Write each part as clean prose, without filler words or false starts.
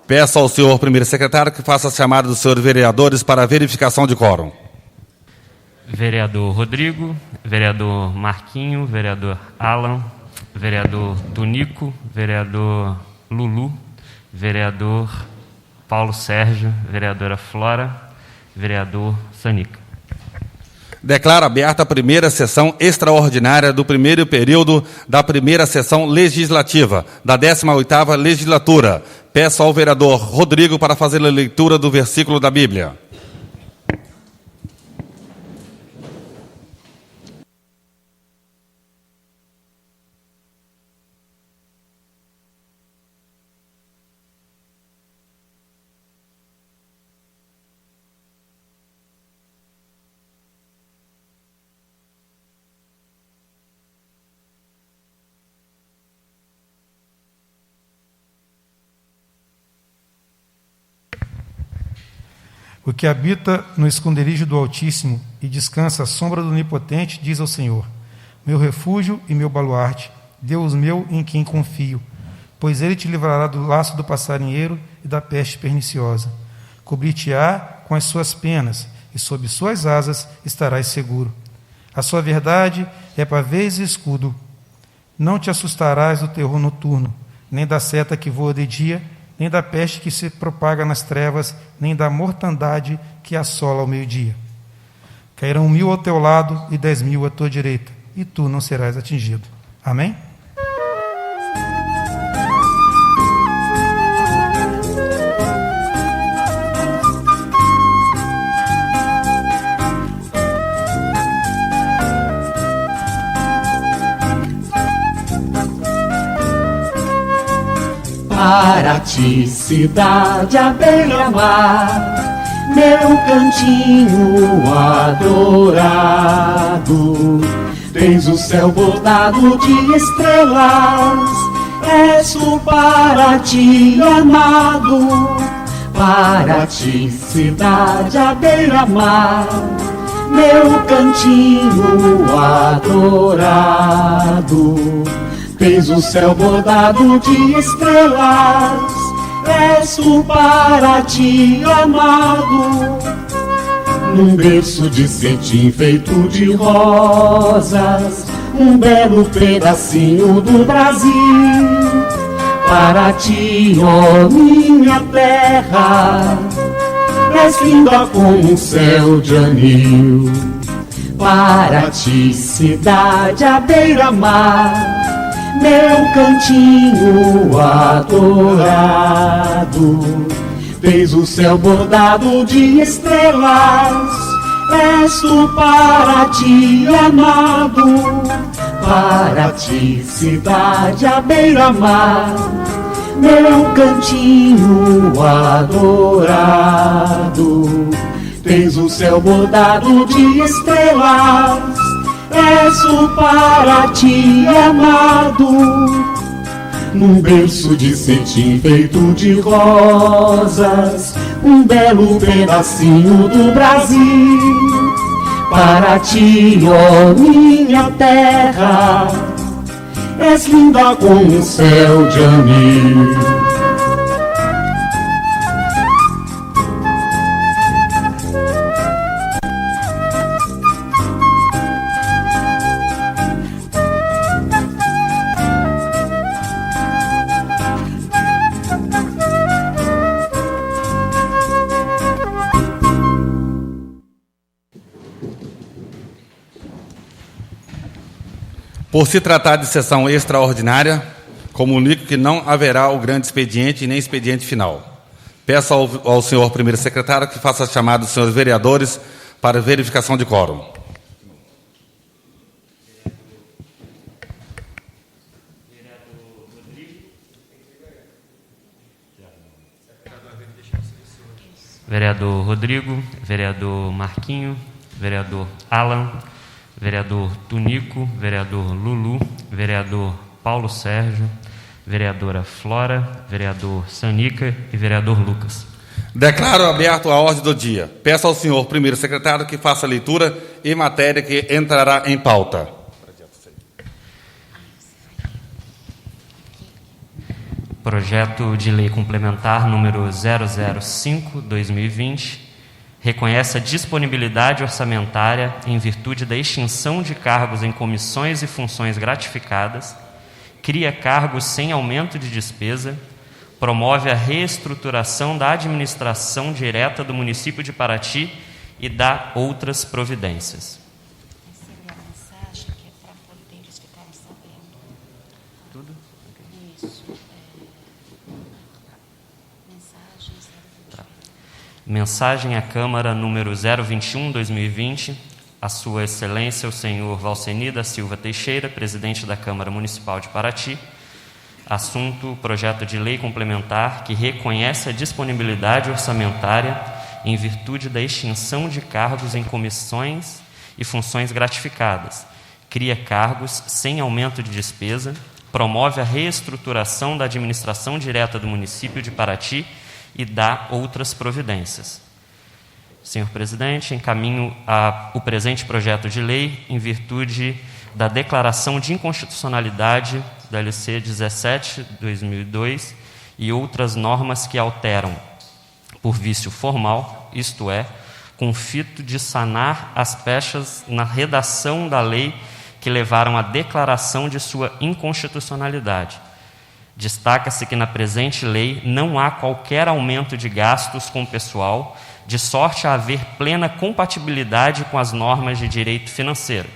Peço ao senhor primeiro secretário que faça a chamada dos senhores vereadores para a verificação de quórum. Vereador Rodrigo, vereador Marquinho, vereador Alan, vereador Tunico, vereador Lulu, vereador Paulo Sérgio, vereadora Flora, vereador Sanica. Declaro aberta a primeira sessão extraordinária do primeiro período da primeira sessão legislativa da 18ª legislatura. Peço ao vereador Rodrigo para fazer a leitura do versículo da Bíblia. O que habita no esconderijo do Altíssimo e descansa à sombra do Onipotente, diz ao Senhor: meu refúgio e meu baluarte, Deus meu em quem confio, pois ele te livrará do laço do passarinheiro e da peste perniciosa. Cobrir-te-á com as suas penas, e sob suas asas estarás seguro. A sua verdade é pavês e escudo. Não te assustarás do terror noturno, nem da seta que voa de dia, nem da peste que se propaga nas trevas, nem da mortandade que assola ao meio-dia. Cairão 1000 ao teu lado e 10.000 à tua direita, e tu não serás atingido. Amém? Para ti, cidade à beira-mar, meu cantinho adorado. Tens o céu bordado de estrelas, és tu para ti amado. Para ti, cidade à beira-mar, meu cantinho adorado. Tens o céu bordado de estrelas, és tu para ti amado. Num berço de cetim feito de rosas, um belo pedacinho do Brasil. Para ti, ó minha terra, és linda como um céu de anil. Para ti, cidade à beira-mar, meu cantinho adorado. Tens o céu bordado de estrelas, és tu para ti amado. Para ti, cidade à beira-mar, meu cantinho adorado. Tens o céu bordado de estrelas, és tu para ti amado. Num berço de cetim feito de rosas, um belo pedacinho do Brasil. Para ti, ó minha terra, és linda como um céu de anil. Por se tratar de sessão extraordinária, comunico que não haverá o grande expediente nem expediente final. Peço ao senhor primeiro secretário que faça a chamada dos senhores vereadores para verificação de quórum. Vereador Rodrigo, vereador Marquinho, vereador Alan, vereador Tunico, vereador Lulu, vereador Paulo Sérgio, vereadora Flora, vereador Sanica e vereador Lucas. Declaro aberto a ordem do dia. Peço ao senhor primeiro secretário que faça a leitura e matéria que entrará em pauta. projeto de lei complementar número 005/2020 reconhece a disponibilidade orçamentária em virtude da extinção de cargos em comissões e funções gratificadas, cria cargos sem aumento de despesa, promove a reestruturação da administração direta do município de Paraty e dá outras providências. Recebi a mensagem que é para poder eles ficarem sabendo. Tudo? Isso. Mensagens. Tá. Mensagem à Câmara número 021/2020, a Sua Excelência, o senhor Valceni da Silva Teixeira, presidente da Câmara Municipal de Paraty. Assunto: projeto de lei complementar que reconhece a disponibilidade orçamentária em virtude da extinção de cargos em comissões e funções gratificadas, cria cargos sem aumento de despesa, promove a reestruturação da administração direta do município de Paraty e dá outras providências. Senhor presidente, encaminho o presente projeto de lei em virtude da declaração de inconstitucionalidade da LC 17/2002 e outras normas que alteram, por vício formal, isto é, com o fito de sanar as pechas na redação da lei que levaram à declaração de sua inconstitucionalidade. Destaca-se que na presente lei não há qualquer aumento de gastos com o pessoal, de sorte a haver plena compatibilidade com as normas de direito financeiro.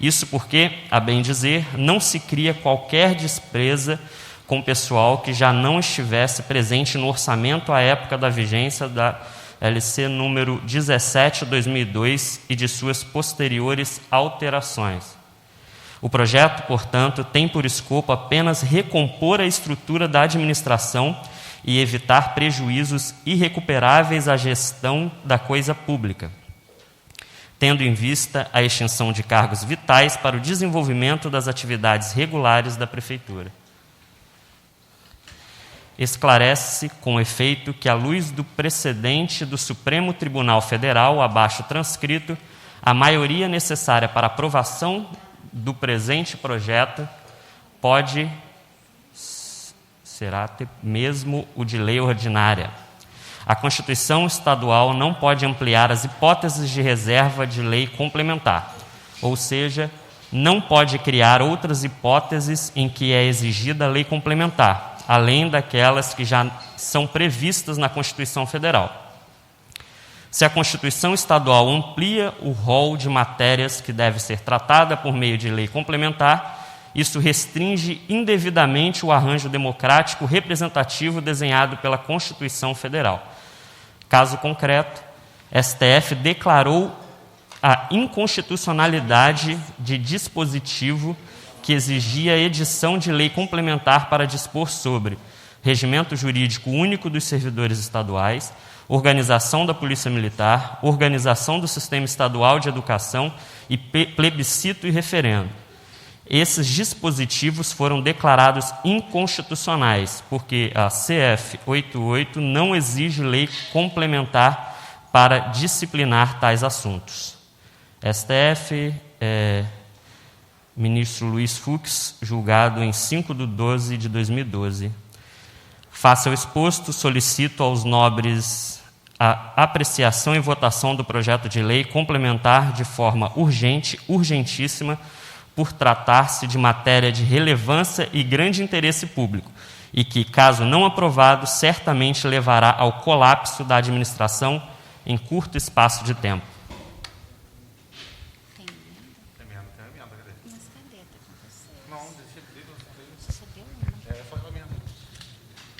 Isso porque, a bem dizer, não se cria qualquer despesa com o pessoal que já não estivesse presente no orçamento à época da vigência da LC número 17/2002 e de suas posteriores alterações. O projeto, portanto, tem por escopo apenas recompor a estrutura da administração e evitar prejuízos irrecuperáveis à gestão da coisa pública, tendo em vista a extinção de cargos vitais para o desenvolvimento das atividades regulares da Prefeitura. Esclarece-se, com efeito, que, à luz do precedente do Supremo Tribunal Federal, abaixo transcrito, a maioria necessária para aprovação do presente projeto será mesmo o de lei ordinária. A Constituição Estadual não pode ampliar as hipóteses de reserva de lei complementar, ou seja, não pode criar outras hipóteses em que é exigida a lei complementar, além daquelas que já são previstas na Constituição Federal. Se a Constituição Estadual amplia o rol de matérias que deve ser tratada por meio de lei complementar, isso restringe indevidamente o arranjo democrático representativo desenhado pela Constituição Federal. Caso concreto, STF declarou a inconstitucionalidade de dispositivo que exigia a edição de lei complementar para dispor sobre regimento jurídico único dos servidores estaduais, organização da Polícia Militar, organização do Sistema Estadual de Educação e plebiscito e referendo. Esses dispositivos foram declarados inconstitucionais, porque a CF 88 não exige lei complementar para disciplinar tais assuntos. STF, ministro Luiz Fux, julgado em 5/12/2012. Face ao exposto, solicito aos nobres a apreciação e votação do projeto de lei complementar de forma urgente, urgentíssima, por tratar-se de matéria de relevância e grande interesse público, e que, caso não aprovado, certamente levará ao colapso da administração em curto espaço de tempo. Tem emenda? Mas cadê? Tá com você? Não, deixa eu ver. Você deu uma? Foi a minha.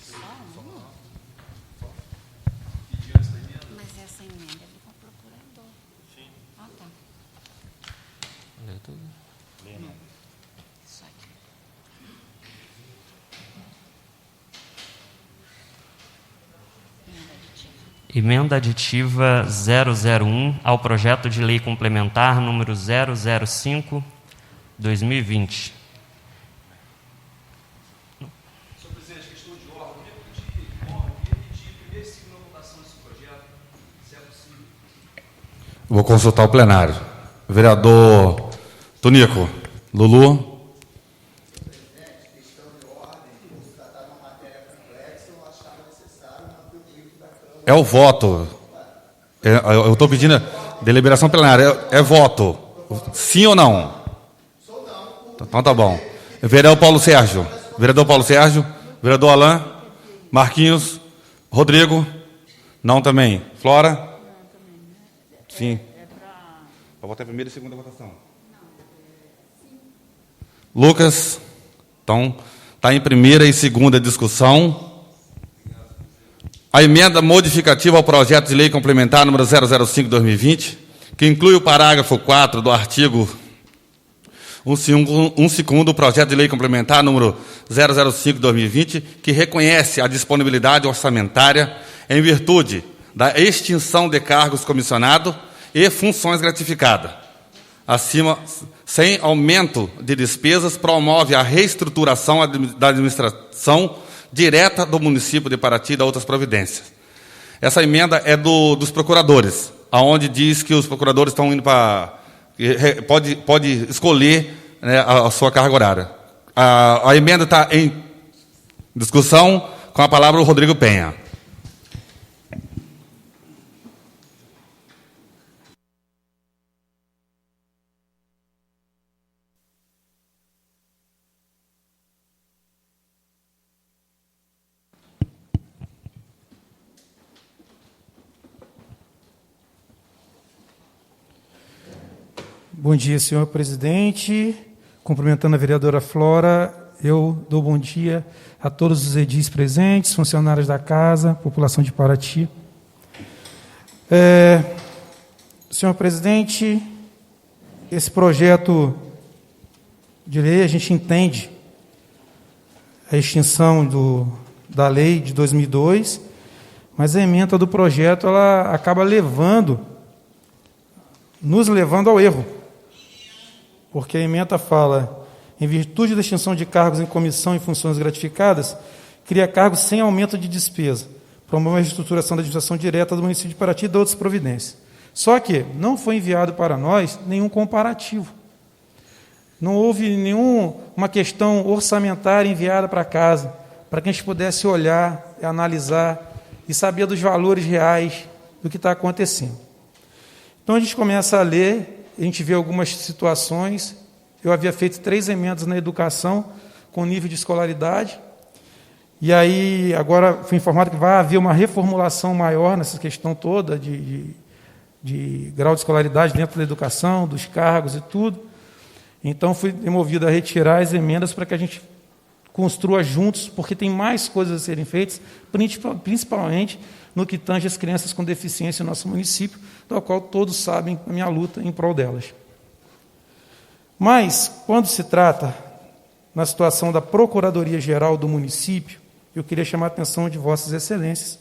Só uma? Mas essa emenda é do procurador. Sim. Ah, tá. Leu tudo? Só aqui. Emenda aditiva 001 ao projeto de lei complementar número 005/2020. Senhor presidente, questão de ordem. Eu pedi primeiro e segunda votação desse projeto, se é possível. Vou consultar o plenário. Vereador Tunico, Lulu. Senhor presidente, questão de ordem, por se tratar de uma matéria É o voto. Eu estou pedindo deliberação plenária. É voto. Sim ou não? Então tá bom. Vereador Paulo Sérgio. Vereador Paulo Sérgio. Vereador Alain. Marquinhos. Rodrigo. Não também. Flora? Sim. Para votar primeira e segunda votação. Lucas? Então, está em primeira e segunda discussão. A emenda modificativa ao projeto de lei complementar número 005/2020, que inclui o parágrafo 4 do artigo 1º do projeto de lei complementar número 005/2020, que reconhece a disponibilidade orçamentária em virtude da extinção de cargos comissionados e funções gratificadas. Acima, sem aumento de despesas, promove a reestruturação da administração direta do município de Paraty e da outras providências. Essa emenda é dos procuradores, aonde diz que os procuradores estão indo para... Pode escolher, né, a sua carga horária. A emenda está em discussão, com a palavra o Rodrigo Penha. Bom dia, senhor presidente. Cumprimentando a vereadora Flora, eu dou bom dia a todos os edis presentes, funcionários da casa, população de Paraty. Senhor presidente, esse projeto de lei, a gente entende a extinção da lei de 2002, mas a ementa do projeto ela acaba nos levando ao erro. Porque a ementa fala, em virtude da extinção de cargos em comissão e funções gratificadas, cria cargos sem aumento de despesa, promove a reestruturação da administração direta do município de Paraty e de outras providências. Só que não foi enviado para nós nenhum comparativo. Não houve nenhuma questão orçamentária enviada para casa, para que a gente pudesse olhar, analisar e saber dos valores reais do que está acontecendo. Então a gente começa a ler, a gente vê algumas situações. Eu havia feito 3 emendas na educação com nível de escolaridade, e aí agora fui informado que vai haver uma reformulação maior nessa questão toda de grau de escolaridade dentro da educação, dos cargos e tudo. Então fui movido a retirar as emendas para que a gente construa juntos, porque tem mais coisas a serem feitas, principalmente no que tange as crianças com deficiência no nosso município, do qual todos sabem a minha luta em prol delas. Mas, quando se trata na situação da Procuradoria-Geral do município, eu queria chamar a atenção de Vossas Excelências,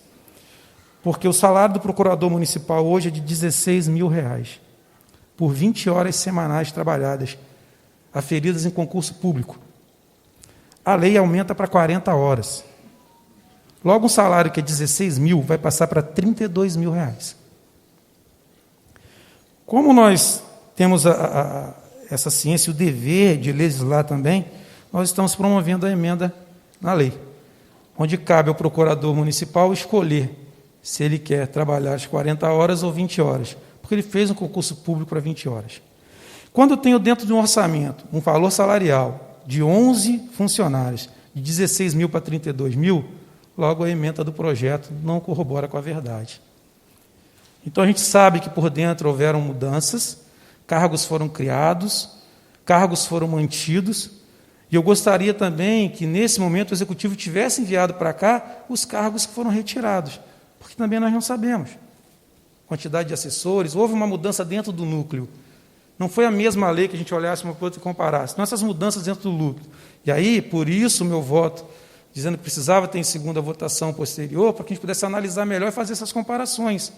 porque o salário do procurador municipal hoje é de R$16 mil, por 20 horas semanais trabalhadas, aferidas em concurso público. A lei aumenta para 40 horas. Logo, um salário que é 16 mil vai passar para 32 mil reais. Como nós temos essa ciência e o dever de legislar também, nós estamos promovendo a emenda na lei, onde cabe ao procurador municipal escolher se ele quer trabalhar as 40 horas ou 20 horas, porque ele fez um concurso público para 20 horas. Quando eu tenho dentro de um orçamento um valor salarial de 11 funcionários, de 16 mil para 32 mil, logo a ementa do projeto não corrobora com a verdade. Então a gente sabe que por dentro houveram mudanças, cargos foram criados, cargos foram mantidos, e eu gostaria também que nesse momento o Executivo tivesse enviado para cá os cargos que foram retirados, porque também nós não sabemos. Quantidade de assessores, houve uma mudança dentro do núcleo. Não foi a mesma lei que a gente olhasse uma para outra e comparasse. Não, essas mudanças dentro do núcleo. E aí, por isso, o meu voto, dizendo que precisava ter em segunda votação posterior, para que a gente pudesse analisar melhor e fazer essas comparações.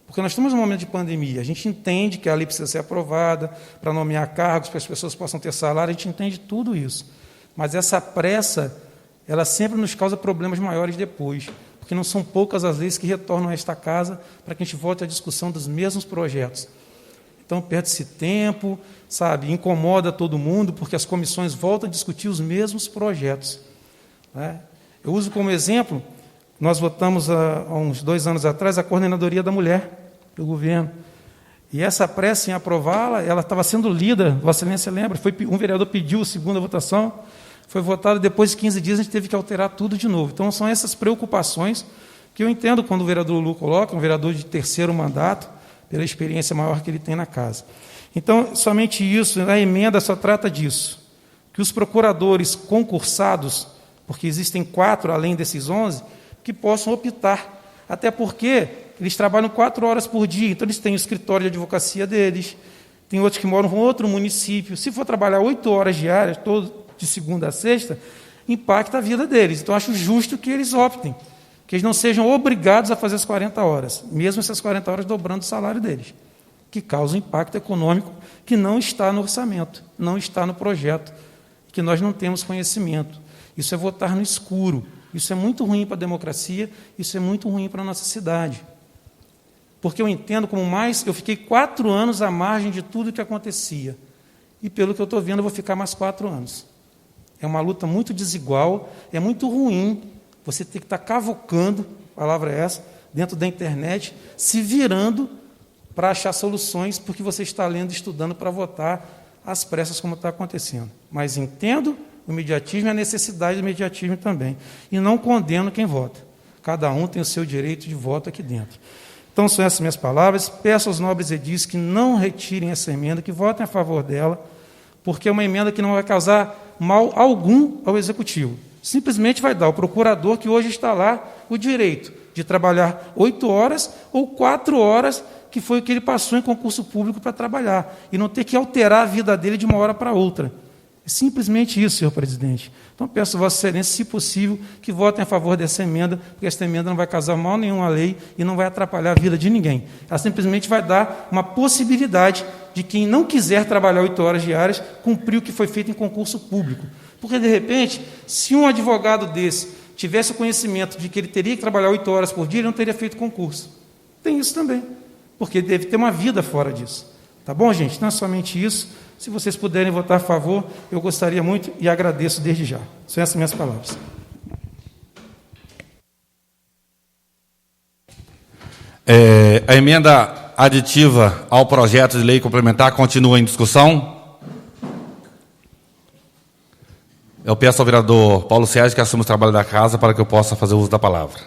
Porque nós estamos num momento de pandemia, a gente entende que a lei precisa ser aprovada para nomear cargos, para que as pessoas possam ter salário, a gente entende tudo isso. Mas essa pressa, ela sempre nos causa problemas maiores depois, porque não são poucas as leis que retornam a esta casa para que a gente volte à discussão dos mesmos projetos. Então, perde-se tempo, sabe, incomoda todo mundo, porque as comissões voltam a discutir os mesmos projetos. Né? Eu uso como exemplo, nós votamos há uns 2 anos atrás a coordenadoria da mulher do governo. E essa pressa em aprová-la, ela estava sendo lida, Vossa Excelência lembra, um vereador pediu a segunda votação, foi votado, depois de 15 dias a gente teve que alterar tudo de novo. Então, são essas preocupações que eu entendo quando o vereador Lulu coloca, um vereador de 3º mandato, pela experiência maior que ele tem na casa. Então, somente isso, a emenda só trata disso, que os procuradores concursados, porque existem 4 além desses 11, que possam optar, até porque eles trabalham 4 horas por dia, então eles têm o escritório de advocacia deles, tem outros que moram em outro município. Se for trabalhar 8 horas diárias, de segunda a sexta, impacta a vida deles. Então, acho justo que eles optem, que eles não sejam obrigados a fazer as 40 horas, mesmo essas 40 horas dobrando o salário deles, que causa um impacto econômico que não está no orçamento, não está no projeto, que nós não temos conhecimento. Isso é votar no escuro. Isso é muito ruim para a democracia, isso é muito ruim para a nossa cidade. Porque eu entendo como eu fiquei 4 anos à margem de tudo que acontecia. E pelo que eu estou vendo, eu vou ficar mais 4 anos. É uma luta muito desigual, é muito ruim você ter que estar cavocando, a palavra é essa, dentro da internet, se virando para achar soluções, porque você está lendo e estudando para votar às pressas, como está acontecendo. Mas entendo o imediatismo e a necessidade do imediatismo também. E não condeno quem vota. Cada um tem o seu direito de voto aqui dentro. Então, são essas minhas palavras. Peço aos nobres edis que não retirem essa emenda, que votem a favor dela, porque é uma emenda que não vai causar mal algum ao Executivo. Simplesmente vai dar ao procurador que hoje está lá o direito de trabalhar 8 horas ou 4 horas, que foi o que ele passou em concurso público para trabalhar, e não ter que alterar a vida dele de uma hora para outra. É simplesmente isso, senhor presidente. Então, peço a Vossa Excelência, se possível, que votem a favor dessa emenda, porque essa emenda não vai causar mal nenhum à lei e não vai atrapalhar a vida de ninguém. Ela simplesmente vai dar uma possibilidade de quem não quiser trabalhar 8 horas diárias, cumprir o que foi feito em concurso público. Porque, de repente, se um advogado desse tivesse o conhecimento de que ele teria que trabalhar 8 horas por dia, ele não teria feito concurso. Tem isso também, porque ele deve ter uma vida fora disso. Tá bom, gente? Não é somente isso. Se vocês puderem votar a favor, eu gostaria muito e agradeço desde já. São essas minhas palavras. A emenda aditiva ao projeto de lei complementar continua em discussão. Eu peço ao vereador Paulo Sérgio que assuma o trabalho da casa para que eu possa fazer uso da palavra.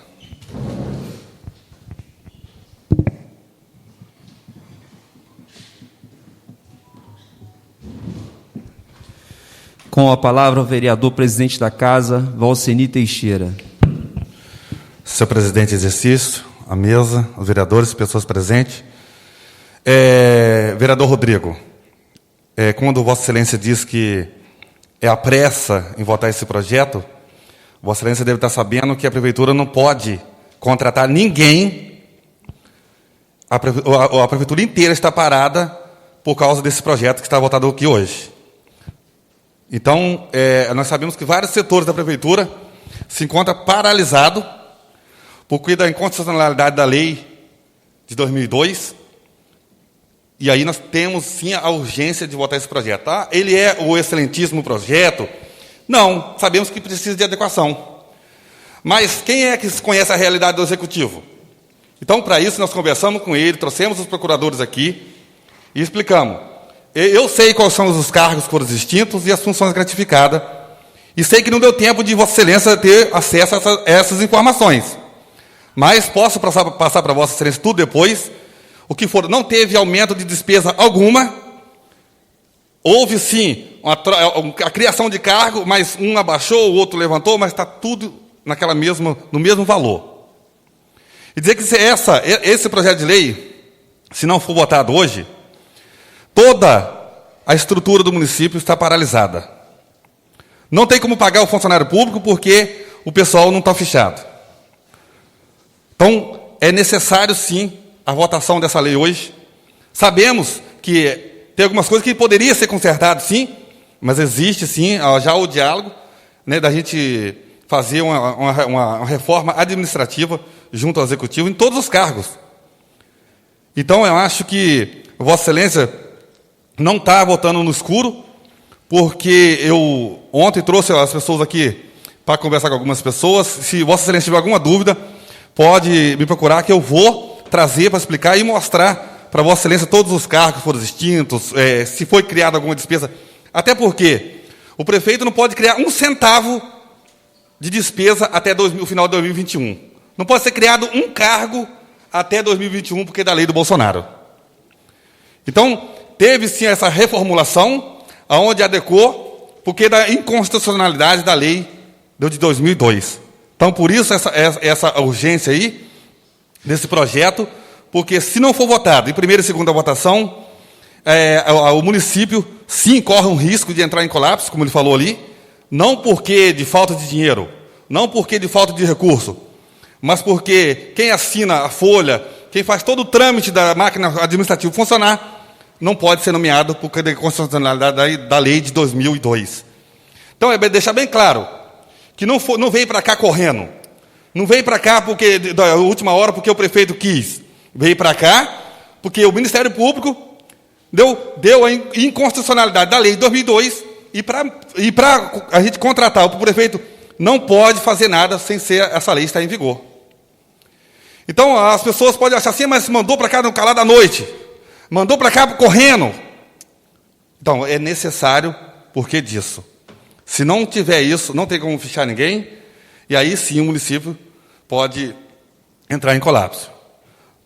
Com a palavra o vereador presidente da Casa, Valceni Teixeira. Senhor presidente em exercício, a mesa, os vereadores, pessoas presentes. Vereador Rodrigo, quando Vossa Excelência diz que é a pressa em votar esse projeto, Vossa Excelência deve estar sabendo que a Prefeitura não pode contratar ninguém. A Prefeitura inteira está parada por causa desse projeto que está votado aqui hoje. Então, nós sabemos que vários setores da Prefeitura se encontram paralisados por da inconstitucionalidade da lei de 2002. E aí nós temos, sim, a urgência de votar esse projeto. Ele é o excelentíssimo projeto? Não, sabemos que precisa de adequação. Mas quem é que conhece a realidade do Executivo? Então, para isso, nós conversamos com ele, trouxemos os procuradores aqui e explicamos. Eu sei quais são os cargos que foram extintos e as funções gratificadas. E sei que não deu tempo de Vossa Excelência ter acesso a essas informações. Mas posso passar para Vossa Excelência tudo depois. O que for, não teve aumento de despesa alguma. Houve, sim, a criação de cargo, mas um abaixou, o outro levantou, mas está tudo no mesmo valor. E dizer que esse projeto de lei, se não for votado hoje, toda a estrutura do município está paralisada. Não tem como pagar o funcionário público porque o pessoal não está fichado. Então, é necessário, sim, a votação dessa lei hoje. Sabemos que tem algumas coisas que poderiam ser consertadas, sim, mas existe, sim, já o diálogo, né, da gente fazer uma reforma administrativa junto ao Executivo em todos os cargos. Então, eu acho que Vossa Excelência não está votando no escuro, porque eu ontem trouxe as pessoas aqui para conversar com algumas pessoas. Se Vossa Excelência tiver alguma dúvida, pode me procurar, que eu vou trazer para explicar e mostrar para Vossa Excelência todos os cargos que foram extintos, se foi criada alguma despesa. Até porque o prefeito não pode criar 1 centavo de despesa até o final de 2021. Não pode ser criado um cargo até 2021, porque é da lei do Bolsonaro. Então, teve sim essa reformulação, aonde adequou, porque da inconstitucionalidade da lei de 2002. Então, por isso, essa urgência aí, desse projeto, porque se não for votado em primeira e segunda votação, o município, sim, corre um risco de entrar em colapso, como ele falou ali, não porque de falta de dinheiro, não porque de falta de recurso, mas porque quem assina a folha, quem faz todo o trâmite da máquina administrativa funcionar, não pode ser nomeado por causa da constitucionalidade da lei de 2002. Então, é deixar bem claro que não veio para cá correndo, não veio para cá porque da última hora porque o prefeito quis, veio para cá porque o Ministério Público deu a inconstitucionalidade da lei de 2002 e para a gente contratar o prefeito não pode fazer nada sem ser essa lei estar em vigor. Então, as pessoas podem achar assim, mas mandou para cá no calar da noite, mandou para cá correndo. Então, é necessário porque disso. Se não tiver isso, não tem como fichar ninguém, e aí sim o município pode entrar em colapso.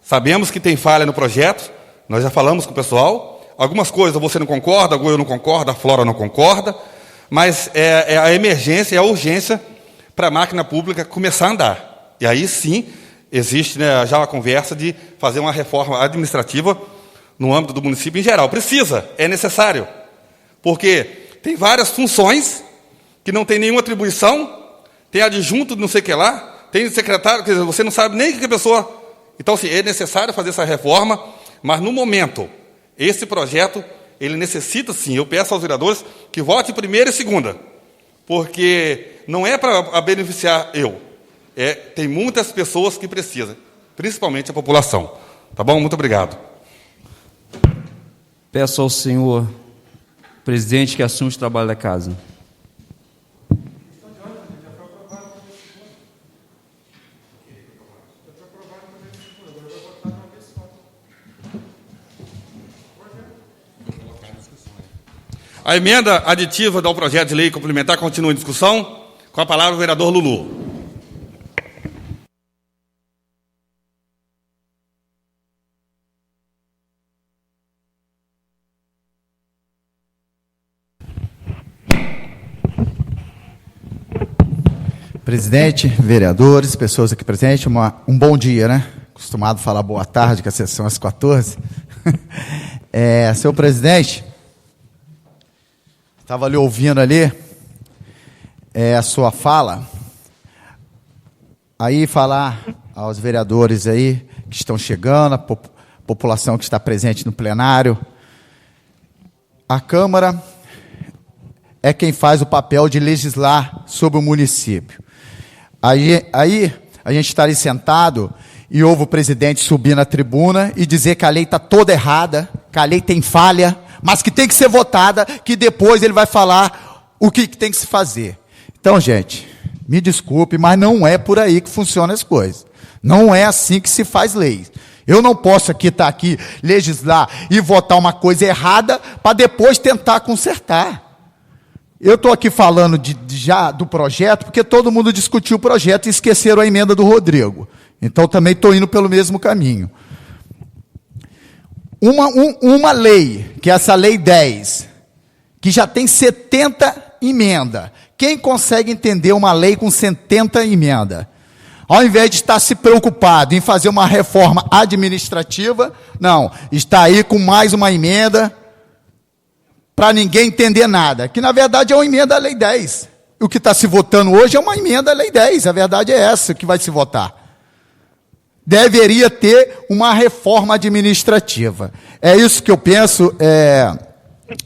Sabemos que tem falha no projeto, nós já falamos com o pessoal, algumas coisas você não concorda, eu não concordo, a Flora não concorda, mas é a emergência, é a urgência para a máquina pública começar a andar. E aí sim, existe, né, já a conversa de fazer uma reforma administrativa no âmbito do município em geral. Precisa, é necessário, porque tem várias funções que não tem nenhuma atribuição, tem adjunto de não sei o que lá, tem secretário, quer dizer, você não sabe nem que a pessoa... Então, assim, é necessário fazer essa reforma, mas no momento, esse projeto, ele necessita, sim, eu peço aos vereadores que votem primeira e segunda, porque não é para beneficiar eu, tem muitas pessoas que precisam, principalmente a população. Tá bom? Muito obrigado. Peço ao senhor presidente que assume o trabalho da casa. A emenda aditiva ao projeto de lei complementar continua em discussão. Com a palavra o vereador Lulu. Presidente, vereadores, pessoas aqui presentes, um bom dia, né? Acostumado a falar boa tarde, que a sessão é às 14. Senhor presidente, estava ali ouvindo ali a sua fala, aí falar aos vereadores aí que estão chegando, a população que está presente no plenário, a Câmara é quem faz o papel de legislar sobre o município. Aí a gente está ali sentado e ouve o presidente subir na tribuna e dizer que a lei está toda errada, que a lei tem falha, mas que tem que ser votada, que depois ele vai falar o que tem que se fazer. Então, gente, me desculpe, mas não é por aí que funcionam as coisas. Não é assim que se faz lei. Eu não posso estar aqui, legislar e votar uma coisa errada para depois tentar consertar. Eu estou aqui falando já do projeto, porque todo mundo discutiu o projeto e esqueceram a emenda do Rodrigo. Então, também estou indo pelo mesmo caminho. Uma lei, que é essa lei 10, que já tem 70 emendas. Quem consegue entender uma lei com 70 emendas? Ao invés de estar se preocupado em fazer uma reforma administrativa, não, está aí com mais uma emenda para ninguém entender nada, que na verdade é uma emenda à lei 10. O que está se votando hoje é uma emenda à lei 10, a verdade é essa que vai se votar. Deveria ter uma reforma administrativa. É isso que eu penso,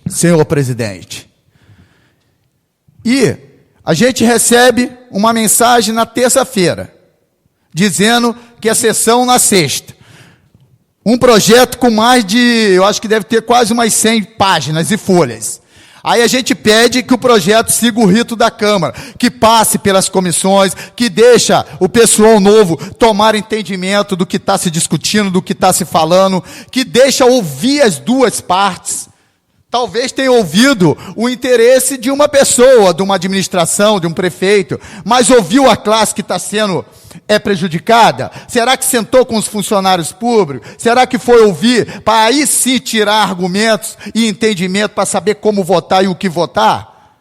senhor presidente. E a gente recebe uma mensagem na terça-feira, dizendo que a sessão na sexta. Um projeto com mais de, eu acho que deve ter quase umas 100 páginas e folhas. Aí a gente pede que o projeto siga o rito da Câmara, que passe pelas comissões, que deixa o pessoal novo tomar entendimento do que está se discutindo, do que está se falando, que deixa ouvir as duas partes. Talvez tenha ouvido o interesse de uma pessoa, de uma administração, de um prefeito, mas ouviu a classe que está sendo prejudicada? Será que sentou com os funcionários públicos? Será que foi ouvir para aí sim tirar argumentos e entendimento para saber como votar e o que votar?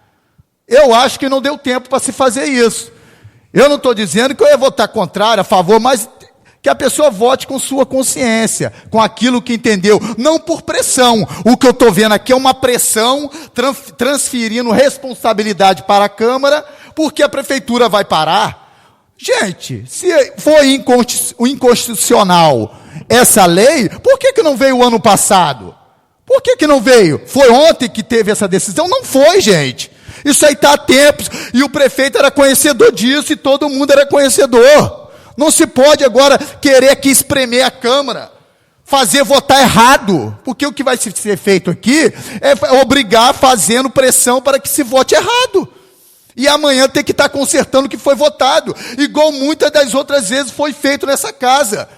Eu acho que não deu tempo para se fazer isso. Eu não estou dizendo que eu ia votar contrário, a favor, mas que a pessoa vote com sua consciência, com aquilo que entendeu, não por pressão. O que eu estou vendo aqui é uma pressão transferindo responsabilidade para a Câmara, porque a Prefeitura vai parar. Gente, se foi inconstitucional essa lei, por que não veio o ano passado? Por que não veio? Foi ontem que teve essa decisão? Não foi, gente. Isso aí está há tempos, e o prefeito era conhecedor disso, e todo mundo era conhecedor. Não se pode agora querer aqui espremer a Câmara, fazer votar errado, porque o que vai ser feito aqui é obrigar fazendo pressão para que se vote errado. E amanhã tem que estar consertando o que foi votado, igual muitas das outras vezes foi feito nessa casa,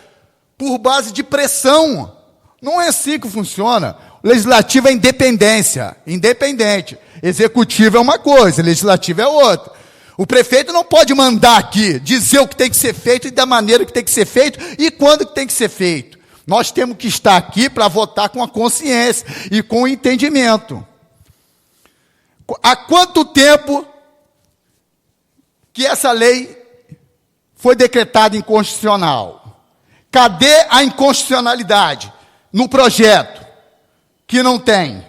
por base de pressão. Não é assim que funciona. O legislativo é independente. Executivo é uma coisa, legislativo é outra. O prefeito não pode mandar aqui, dizer o que tem que ser feito e da maneira que tem que ser feito e quando que tem que ser feito. Nós temos que estar aqui para votar com a consciência e com o entendimento. Há quanto tempo que essa lei foi decretada inconstitucional? Cadê a inconstitucionalidade no projeto? Que não tem.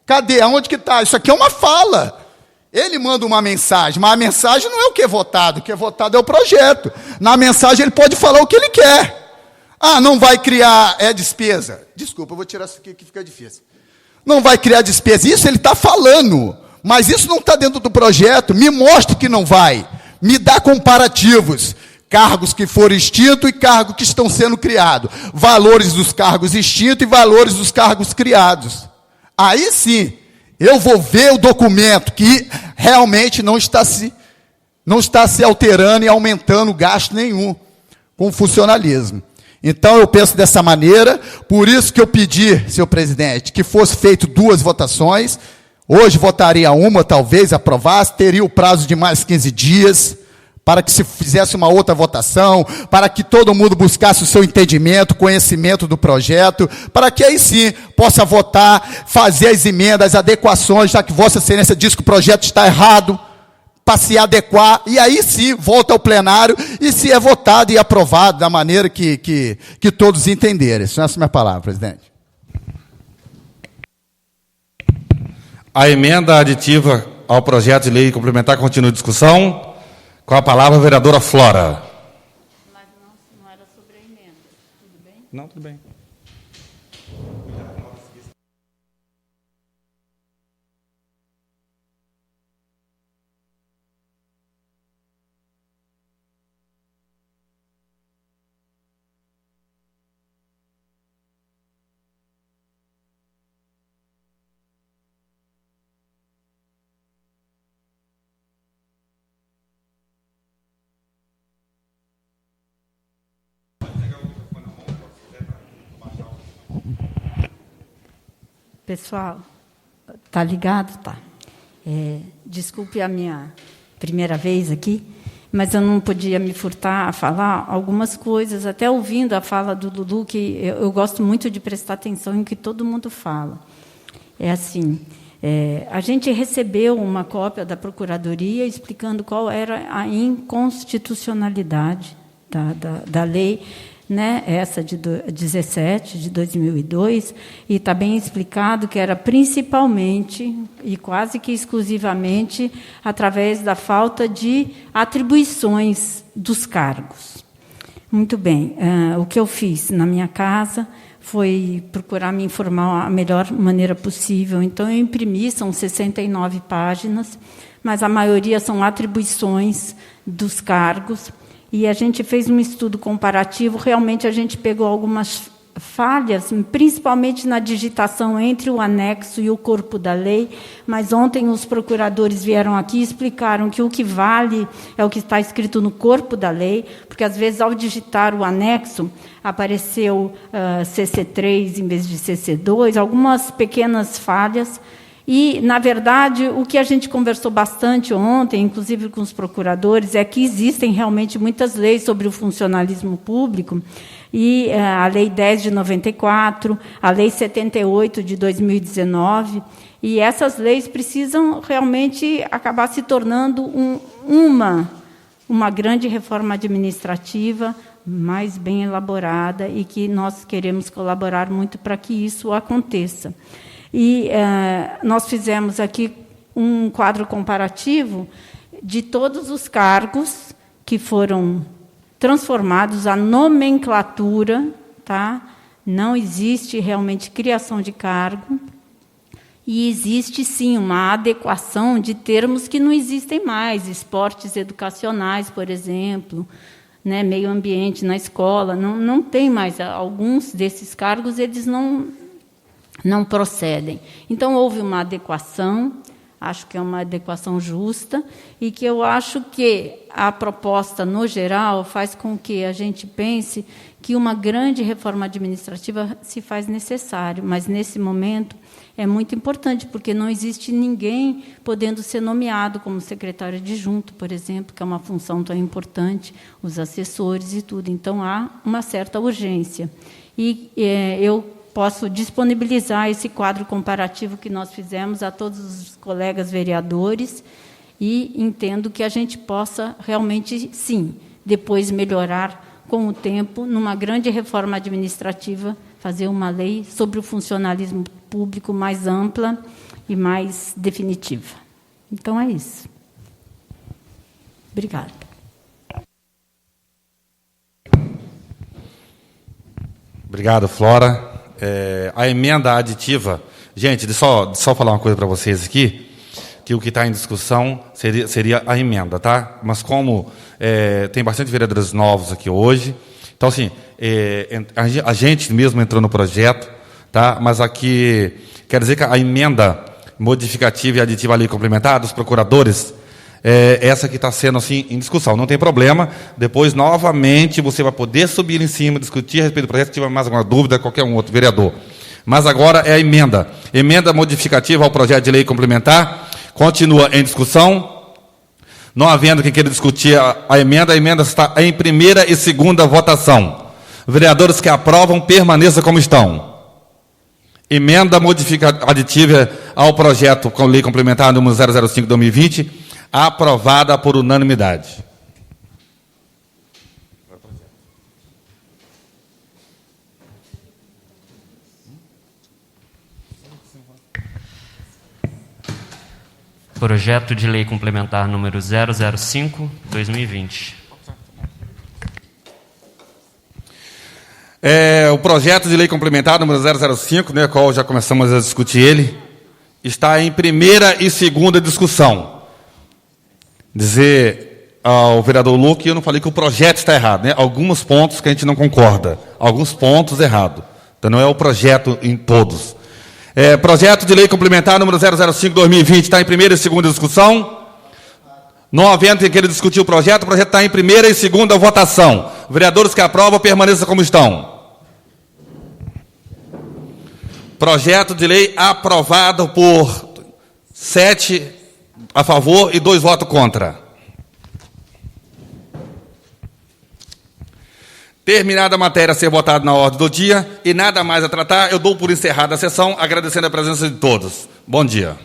Cadê? Aonde que está? Isso aqui é uma fala. Ele manda uma mensagem, mas a mensagem não é o que é votado é o projeto. Na mensagem ele pode falar o que ele quer. Ah, não vai criar despesa. Desculpa, eu vou tirar isso aqui que fica difícil. Não vai criar despesa. Isso ele está falando, mas isso não está dentro do projeto. Me mostre que não vai. Me dá comparativos. Cargos que foram extintos e cargos que estão sendo criados. Valores dos cargos extintos e valores dos cargos criados. Aí sim, eu vou ver o documento que realmente não está se alterando e aumentando gasto nenhum com o funcionalismo. Então eu penso dessa maneira, por isso que eu pedi, senhor presidente, que fosse feito 2 votações. Hoje votaria uma, talvez aprovasse, teria o prazo de mais 15 dias, para que se fizesse uma outra votação, para que todo mundo buscasse o seu entendimento, conhecimento do projeto, para que aí sim possa votar, fazer as emendas, as adequações, já que Vossa Excelência diz que o projeto está errado, para se adequar, e aí sim volta ao plenário, e se é votado e aprovado da maneira que todos entenderem. Essa é a minha palavra, presidente. A emenda aditiva ao projeto de lei complementar continua em discussão. Com a palavra, a vereadora Flora. Mas não era sobre a emenda. Tudo bem? Não, tudo bem. Pessoal, tá ligado? Tá. Desculpe a minha primeira vez aqui, mas eu não podia me furtar a falar algumas coisas, até ouvindo a fala do Dudu, que eu gosto muito de prestar atenção em que todo mundo fala. É assim, a gente recebeu uma cópia da Procuradoria explicando qual era a inconstitucionalidade da lei, né, essa de 17, de 2002, e está bem explicado que era principalmente e quase que exclusivamente através da falta de atribuições dos cargos. Muito bem, o que eu fiz na minha casa foi procurar me informar a melhor maneira possível. Então, eu imprimi, são 69 páginas, mas a maioria são atribuições dos cargos. E a gente fez um estudo comparativo, realmente a gente pegou algumas falhas, principalmente na digitação entre o anexo e o corpo da lei, mas ontem os procuradores vieram aqui e explicaram que o que vale é o que está escrito no corpo da lei, porque, às vezes, ao digitar o anexo, apareceu CC3 em vez de CC2, algumas pequenas falhas. E, na verdade, o que a gente conversou bastante ontem, inclusive com os procuradores, é que existem realmente muitas leis sobre o funcionalismo público, e a Lei 10 de 94, a Lei 78 de 2019, e essas leis precisam realmente acabar se tornando uma grande reforma administrativa, mais bem elaborada, e que nós queremos colaborar muito para que isso aconteça. E nós fizemos aqui um quadro comparativo de todos os cargos que foram transformados, a nomenclatura, tá? Não existe realmente criação de cargo, e existe, sim, uma adequação de termos que não existem mais, esportes educacionais, por exemplo, né, meio ambiente na escola, não tem mais. Alguns desses cargos, eles não procedem. Então, houve uma adequação, acho que é uma adequação justa, e que eu acho que a proposta, no geral, faz com que a gente pense que uma grande reforma administrativa se faz necessário, mas, nesse momento, é muito importante, porque não existe ninguém podendo ser nomeado como secretário adjunto, por exemplo, que é uma função tão importante, os assessores e tudo. Então, há uma certa urgência. E eu posso disponibilizar esse quadro comparativo que nós fizemos a todos os colegas vereadores, e entendo que a gente possa realmente, sim, depois melhorar com o tempo, numa grande reforma administrativa, fazer uma lei sobre o funcionalismo público mais ampla e mais definitiva. Então, é isso. Obrigada. Obrigado, Flora. A emenda aditiva, gente, só falar uma coisa para vocês aqui, que o que está em discussão seria a emenda, tá? Mas como tem bastante vereadores novos aqui hoje, então, assim, a gente mesmo entrou no projeto, tá? Mas aqui, quer dizer que a emenda modificativa e aditiva à lei complementar dos procuradores, essa que está sendo, assim, em discussão. Não tem problema, depois, novamente, você vai poder subir em cima, discutir a respeito do projeto, se tiver mais alguma dúvida, qualquer um outro vereador. Mas agora é a emenda. Emenda modificativa ao projeto de lei complementar, continua em discussão. Não havendo quem queira discutir a emenda está em primeira e segunda votação. Vereadores que aprovam, permaneçam como estão. Emenda aditiva ao projeto com lei complementar número 005/2020, aprovada por unanimidade. Projeto de lei complementar número 005/2020. O projeto de lei complementar número 005, né, qual já começamos a discutir ele, está em primeira e segunda discussão. Dizer ao vereador Luque, eu não falei que o projeto está errado, né? Alguns pontos que a gente não concorda, alguns pontos errados. Então, não é o projeto em todos. Projeto de lei complementar número 005/2020 está em primeira e segunda discussão. Não havendo quem queira discutir o projeto está em primeira e segunda votação. Vereadores que aprovam, permaneçam como estão. Projeto de lei aprovado por 7 a favor e 2 votos contra. Terminada a matéria a ser votada na ordem do dia e nada mais a tratar, eu dou por encerrada a sessão, agradecendo a presença de todos. Bom dia.